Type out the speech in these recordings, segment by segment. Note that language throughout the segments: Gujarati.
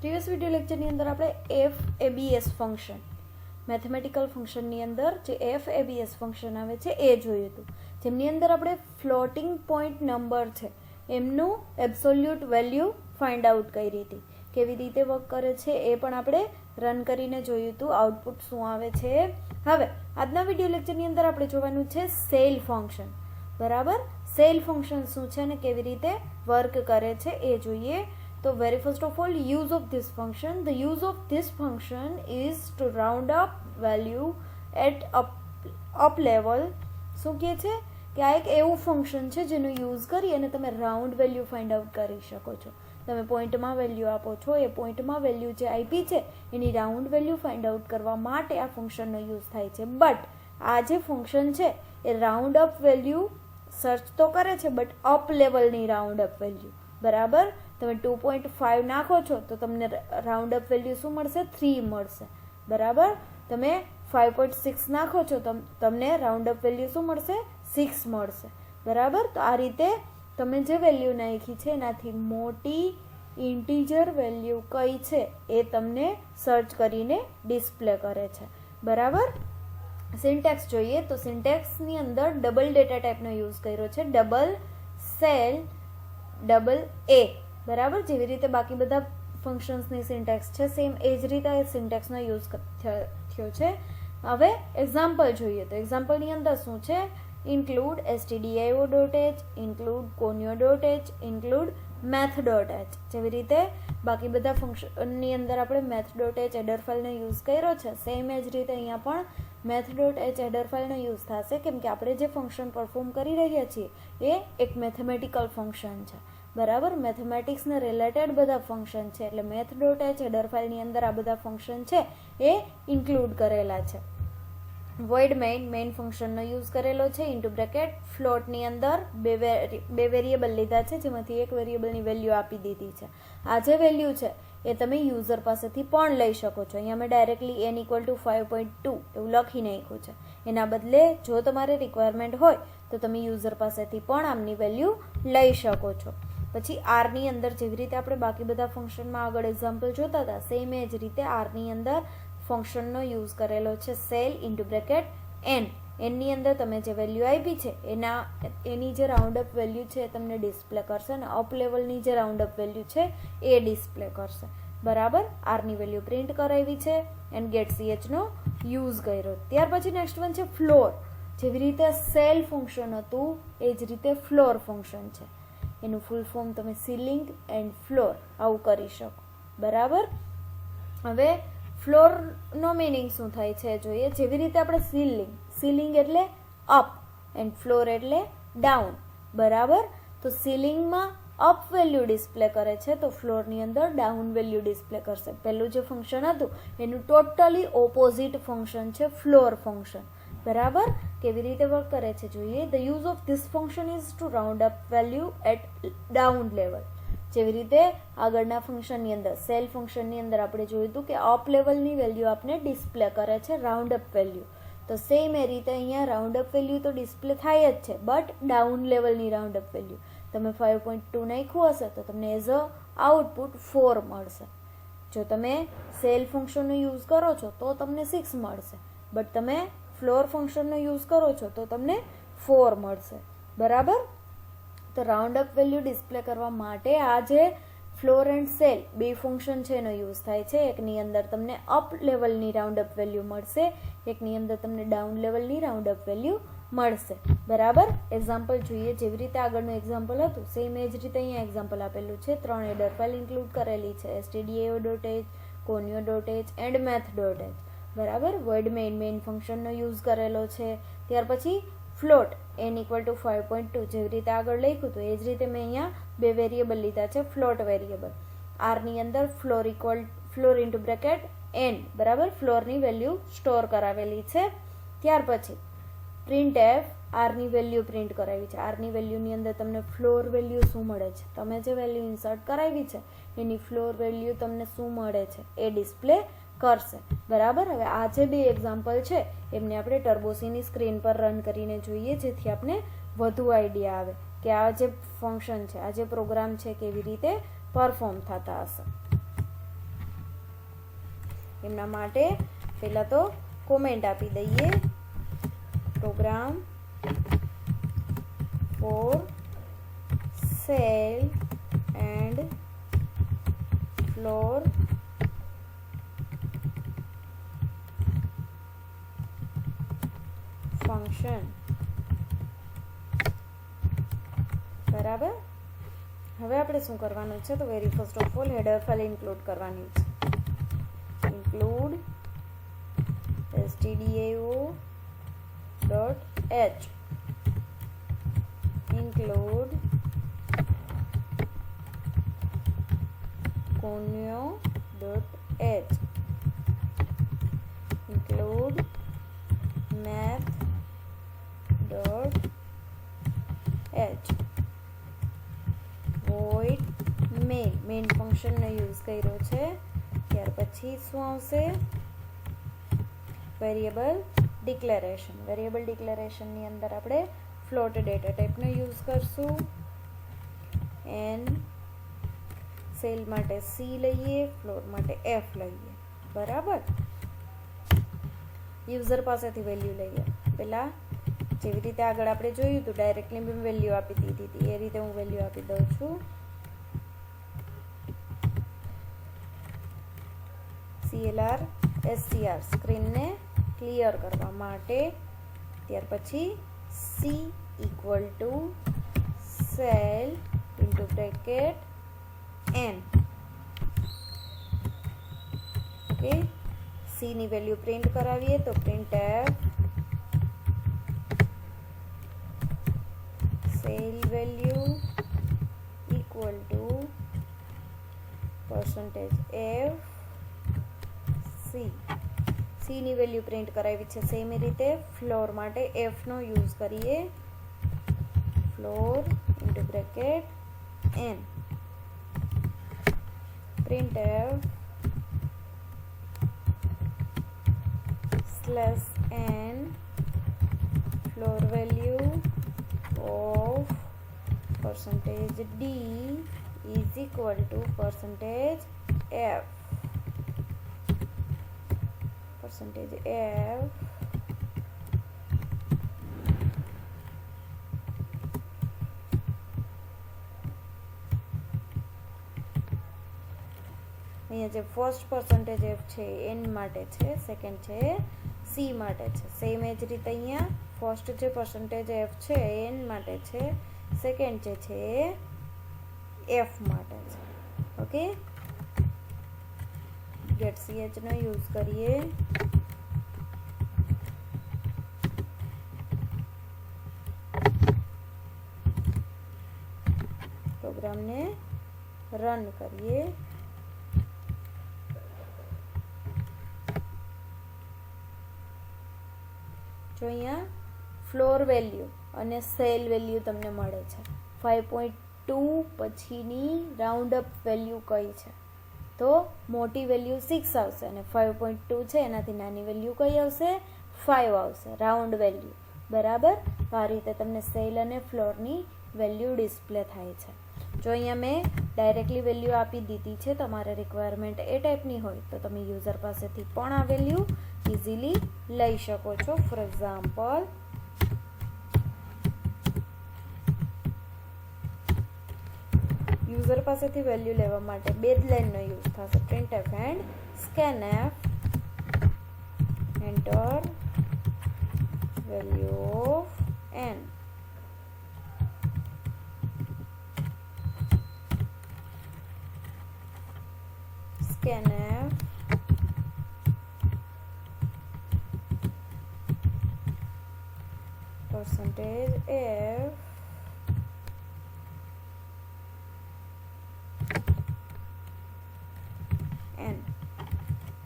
પ્રીવિયસ વિડીયો લેક્ચરની અંદર આપણે FABS ફંક્શન મેથેમેટિકલ ફંક્શનની અંદર જે FABS ફંક્શન આવે છે એ જોયું હતું, જેમની અંદર આપણે ફ્લોટિંગ પોઈન્ટ નંબર છે એમનું એબ્સોલ્યુટ વેલ્યુ ફાઇન્ડ આઉટ કરી હતી. કેવી રીતે વર્ક કરે છે એ પણ આપણે રન કરીને જોયું હતું, આઉટપુટ શું આવે છે. હવે આજના વિડીયો લેક્ચરની અંદર આપણે જોવાનું છે સેલ ફંક્શન. બરાબર, સેલ ફંક્શન શું છે અને કેવી રીતે વર્ક કરે છે એ જોઈએ. So very first of all, use of this function. The use of this function is to round up value at up level. શું કહે છે કે આ એક એવું ફંક્શન છે જેનો યુઝ કરી અને તમે રાઉન્ડ વેલ્યુ ફાઇન્ડ આઉટ કરી શકો છો. તમે પોઈન્ટમાં વેલ્યુ આપો છો, એ પોઈન્ટમાં વેલ્યુ જે આપી છે એની રાઉન્ડ વેલ્યુ ફાઇન્ડ આઉટ કરવા માટે આ ફંક્શનનો યુઝ થાય છે. બટ આ જે ફંક્શન છે એ રાઉન્ડ અપ વેલ્યુ સર્ચ તો કરે છે, બટ અપ લેવલની રાઉન્ડ અપ વેલ્યુ. બરાબર, તમે 2.5 નાખો છો તો તમને રાઉન્ડ અપ વેલ્યુ શું મળશે? 3 મળશે. બરાબર, તમે 5.6 નાખો છો તો તમને રાઉન્ડ અપ વેલ્યુ શું મળશે? 6 મળશે. બરાબર, તો આ રીતે તમે જે વેલ્યુ નાખી છે એનાથી મોટી ઇન્ટીજર વેલ્યુ કઈ છે એ તમને સર્ચ કરીને ડિસ્પ્લે કરે છે. બરાબર, સિન્ટેક્સ જોઈએ તો સિન્ટેક્સની અંદર ડબલ ડેટા ટાઈપનો યુઝ કર્યો છે, ડબલ સેલ ડબલ એ. બરાબર, જેવી રીતે બાકી બધા ફંક્શન્સની સિન્ટેક્સ છે સેમ એ જ રીતે સિન્ટેક્સનો યુઝ થયો છે. હવે એક્ઝામ્પલ જોઈએ તો એક્ઝામ્પલની અંદર શું છે? Include stdio.h, include conio.h, include math.h. જેવી રીતે બાકી બધા ફંક્શનની અંદર આપણે math.h હેડર ફાઇલનો યુઝ કર્યો છે, સેમ એ જ રીતે અહીંયા પણ math.h હેડર ફાઇલનો યુઝ થશે, કેમ કે આપણે જે ફંક્શન પરફોર્મ કરી રહ્યા છીએ એ એક મેથેમેટિકલ ફંક્શન છે. બરાબર, મેથેમેટિક્સને રિલેટેડ બધા ફંક્શન છે એટલે math.h હેડર ફાઇલની અંદર આ બધા ફંક્શન છે એ ઇન્ક્લુડ કરેલા છે. વોઇડ મેઇન ફંક્શનનો યુઝ કરેલો છે. ઇન્ટુ બ્રેકેટ ફ્લોટની અંદર બે વેરિયેબલ લીધા છે, જેમાંથી એક વેરિયેબલની વેલ્યુ આપી દીધી છે. આ જે વેલ્યુ છે એ તમે યુઝર પાસેથી પણ લઈ શકો છો. અહીંયા મેં ડાયરેક્ટલી n = 5.2 એવું લખી નાખ્યું છે. એના બદલે જો તમારે રિક્વાયરમેન્ટ હોય તો તમે યુઝર પાસેથી પણ આમની વેલ્યુ લઈ શકો છો. પછી આરની અંદર જેવી રીતે આપણે બાકી બધા ફંક્શનમાં આગળ એક્ઝામ્પલ જોતા હતા સેમ એ જ રીતે આરની અંદર ફંક્શનનો યુઝ કરેલો છે સેલ ઇન્ટુ બ્રેકેટ n. એનની અંદર તમે જે વેલ્યુ આપી છે એની જે રાઉન્ડ અપ વેલ્યુ છે એ તમને ડિસ્પ્લે કરશે અને અપ લેવલની જે રાઉન્ડ અપ વેલ્યુ છે એ ડિસ્પ્લે કરશે. બરાબર, આરની વેલ્યુ પ્રિન્ટ કરાવી છે એન્ડ ગેટ નો યુઝ કર્યો. ત્યાર પછી નેક્સ્ટ વન છે ફ્લોર. જેવી રીતે સેલ ફંક્શન હતું એ જ રીતે ફ્લોર ફંક્શન છે. એનું ફૂલ ફોર્મ તમે સીલિંગ એન્ડ ફ્લોર આવું કરી શકો. બરાબર, હવે ફ્લોરનો મિનિંગ શું થાય છે જોઈએ. જેવી રીતે આપણે સીલિંગ એટલે અપ એન્ડ ફ્લોર એટલે ડાઉન. બરાબર, તો સીલિંગમાં અપ વેલ્યુ ડિસ્પ્લે કરે છે તો ફ્લોરની અંદર ડાઉન વેલ્યુ ડિસ્પ્લે કરશે. પહેલું જે ફંક્શન હતું એનું ટોટલી ઓપોઝિટ ફંક્શન છે ફ્લોર ફંક્શન. બરાબર, કેવી રીતે વર્ક કરે છે જોઈએ. The use of this function is to round up value at down level. જેવી રીતે આગળના ફંક્શનની અંદર સેલ ફંક્શનની અંદર આપણે જોયું હતું કે અપ લેવલની વેલ્યુ આપણે ડિસ્પ્લે કરે છે રાઉન્ડ અપ વેલ્યુ, તો સેમ એ રીતે અહીંયા રાઉન્ડ અપ વેલ્યુ તો ડિસ્પ્લે થાય જ છે, બટ ડાઉન લેવલની રાઉન્ડ અપ વેલ્યુ. તમે 5.2 નાખ્યું હશે તો તમને એઝ અ આઉટપુટ 4 મળશે. જો તમે સેલ ફંક્શનનો યુઝ કરો છો તો તમને 6 મળશે, બટ તમે ફ્લોર ફંક્શનનો યુઝ કરો છો તો તમને 4 મળશે. બરાબર, તો રાઉન્ડ અપ વેલ્યુ ડિસ્પ્લે કરવા માટે આ જે ફ્લોર એન્ડ સેલ બે ફંક્શન છે એનો યુઝ થાય છે. એકની અંદર તમને અપ લેવલની રાઉન્ડ અપ વેલ્યુ મળશે, એકની અંદર તમને ડાઉન લેવલની રાઉન્ડ અપ વેલ્યુ મળશે. બરાબર, એક્ઝામ્પલ જોઈએ. જેવી રીતે આગળનું એક્ઝામ્પલ હતું સેમ એ જ રીતે અહીંયા એક્ઝામ્પલ આપેલું છે. 3 હેડર ફાઇલ ઇન્ક્લુડ કરેલી છે, stdio.h, conio.h એન્ડ math.h. બરાબર, વોઇડ મેઇન ફંક્શનનો યુઝ કરેલો છે. ત્યાર પછી ફ્લોટ n = 5.2 જેવી રીતે આગળ લખ્યું હતું એ જ રીતે મેં અહીંયા બે વેરિયેબલ લીધા છે ફ્લોટ વેરિયેબલ. આરની અંદર ફ્લોર ઇન્ટુ બ્રેકેટ n. બરાબર, ફ્લોરની વેલ્યુ સ્ટોર કરાવેલી છે. ત્યાર પછી પ્રિન્ટ એફ આરની વેલ્યુ પ્રિન્ટ કરાવી છે. આરની વેલ્યુની અંદર તમને ફ્લોર વેલ્યુ શું મળે છે, તમે જે વેલ્યુ ઇન્સર્ટ કરાવી છે એની ફ્લોર વેલ્યુ તમને શું મળે છે એ ડિસ્પ્લે કરશે. બરાબર, હવે આ જે બે એક્ઝામ્પલ છે એમને આપણે ટર્બોસીની સ્ક્રીન પર રન કરીને જોઈએ, જેથી આપણે વધુ આઈડિયા આવે કે આ જે ફંક્શન છે, આ જે પ્રોગ્રામ છે કેવી રીતે પરફોર્મ થતા હશે. એમના માટે પહેલાં તો કોમેન્ટ આપી દઈએ, program for ceil and floor function. બરાબર. હવે આપણે શું કરવાનું છે, તો very first of all header file include કરવાની છે. Include stdio.h include conio.h include math.h void main ફંક્શનનો યુઝ કર્યો છે. ત્યાર પછી શું આવશે, વેરિયેબલ ડિક્લેરેશનની અંદર આપણે ફ્લોટ ડેટા ટાઈપનો યુઝ કરશું. એન સેલ માટે સી લઈએ, ફ્લોર માટે એફ લઈએ. બરાબર. યુઝર પાસેથી વેલ્યુ લઈએ. પહેલાં જેવી રીતે આગળ આપણે જોયું હતું ડાયરેક્ટલી મેં વેલ્યુ આપી દીધી હતી, એ રીતે હું વેલ્યુ આપી દઉં છું. CLR SCR સ્ક્રીનને ક્લિયર કરવા માટે. ત્યાર પછી C equal to sell into bracket n. Okay, C ની વેલ્યુ પ્રિન્ટ કરાવીએ તો printf cell value equal to %f C. C ની વેલ્યુ પ્રિન્ટ કરાવી છે. સેમ રીતે ફ્લોર માટે f નો યુઝ કરીએ, floor into bracket n printf /n floor value of %d is equal to %f અહીંયા જે ફર્સ્ટ %f છે n માટે છે, સેકન્ડ છે c માટે છે. સેમ એ જ રીતે અહીંયા ફર્સ્ટ જે %f છે n માટે છે, સેકન્ડ જે છે f માટે છે. ઓકે, ગેટ ch નો યુઝ કરીએ. પ્રોગ્રામને રન કરીએ. જો અહીંયા ફ્લોર વેલ્યુ અને સેલ વેલ્યુ તમને મળે છે. 5.2 પછીની રાઉન્ડ અપ વેલ્યુ કઈ છે, તો મોટી વેલ્યુ 6 આવશે અને 5.2 છે એનાથી નાની વેલ્યુ કઈ આવશે, 5 આવશે, રાઉન્ડ વેલ્યુ. બરાબર. તો આ રીતે તમને સેલ અને ફ્લોરની વેલ્યુ ડિસ્પ્લે થાય છે. જો અહીંયા મેં ડાયરેક્ટલી વેલ્યુ આપી દીધી છે, તમારે રિક્વાયરમેન્ટ એ ટાઈપની હોય તો તમે યુઝર પાસેથી પણ આ વેલ્યુ ઇઝીલી લઈ શકો છો. ફોર એક્ઝામ્પલ, યુઝર પાસેથી વેલ્યુ લેવા માટે બે જ લાઈનનો યુઝ થશે, printf and scanf enter value of n. scanf %f n.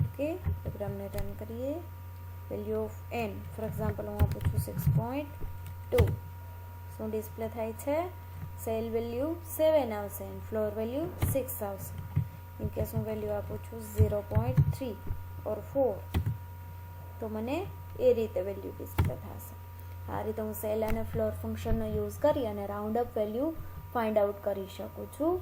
Okay, પ્રોગ્રામને રન કરીએ. Value of n for example હું આપું છું 6.2. શું ડિસ્પ્લે થાય છે, સેલ વેલ્યુ 7 આવશે અને ફ્લોર વેલ્યુ 6 આવશે. ઇન કેસ હું વેલ્યુ આપું છું 0.3 ઓર 4 તો મને એ રીતે વેલ્યુ ડિસ્પ્લે થશે. આ રીતે હું સેલ અને ફ્લોર ફંક્શનનો યુઝ કરી અને round up value find out કરી શકું છું.